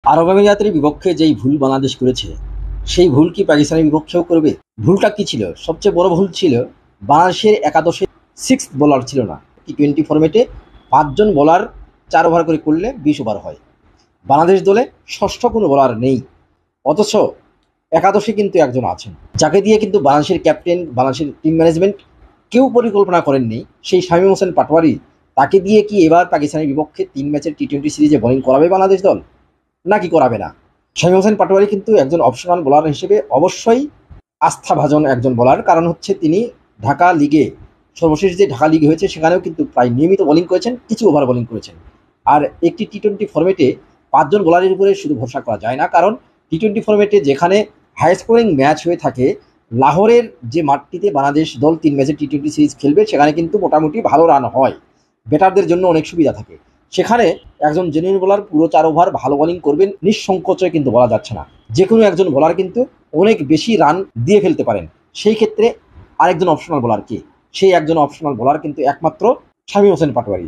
আরব আমিরাতের বিপক্ষে যেই ভুল বাংলাদেশ করেছে, সেই ভুল কি পাকিস্তানের বিপক্ষেও করবে? ভুলটা কি ছিল? সবচেয়ে বড় ভুল ছিল বাংলাদেশের একাদশে সিক্স বোলার ছিল না। টি-20 ফরম্যাটে ৫ জন বোলার ৪ ওভার করে করলে ২০ ওভার হয়। বাংলাদেশ দলে ষষ্ঠ কোনো বোলার নেই, অথচ একাদশে কিন্তু একজন আছেন, যাকে দিয়ে কিন্তু বাংলাদেশের ক্যাপ্টেন, বাংলাদেশের টিম ম্যানেজমেন্ট কেউ পরিকল্পনা করেননি। সেই শামীম হোসেন পাটোয়ারি, তাকে দিয়ে কি এবার পাকিস্তানের বিপক্ষে ৩ ম্যাচের টি-20 সিরিজে বোলিং করাবে বাংলাদেশ দল, নাকি করাবে না? শামীম হোসেন পাটোয়ারি কিন্তু একজন অপশনাল বোলার হিসেবে অবশ্যই আস্থাভাজন একজন বোলার। কারণ হচ্ছে তিনি ঢাকা লিগে, সর্বশেষ যে ঢাকা লিগ হয়েছে সেখানেও কিন্তু প্রায় নিয়মিত বোলিং করেছেন, কিছু ওভার বোলিং করেছেন। আর একটি টি-20 ফরম্যাটে ৫ জন বোলারের উপরে শুধু ভরসা করা যায় না, কারণ টি-20 ফরম্যাটে যেখানে হাই স্কোরিং ম্যাচ হয়ে থাকে, লাহোরের যে মাঠটিতে বাংলাদেশ দল ৩ ম্যাচের টি-20 সিরিজ খেলবে, সেখানে কিন্তু মোটামুটি ভালো রান হয়, ব্যাটারদের জন্য অনেক সুবিধা থাকে। সেখানে একজন জেনুইন বোলার পুরো ৪ ওভার ভালো বোলিং করবেন নিঃসংকোচে কিন্তু বলা যাচ্ছে না। যে কোনো একজন বোলার কিন্তু অনেক বেশি রান দিয়ে ফেলতে পারেন। সেই ক্ষেত্রে আরেকজন অপশনাল বোলার কে? সেই একজন অপশনাল বোলার কিন্তু একমাত্র শামীম হোসেন পাটোয়ারি।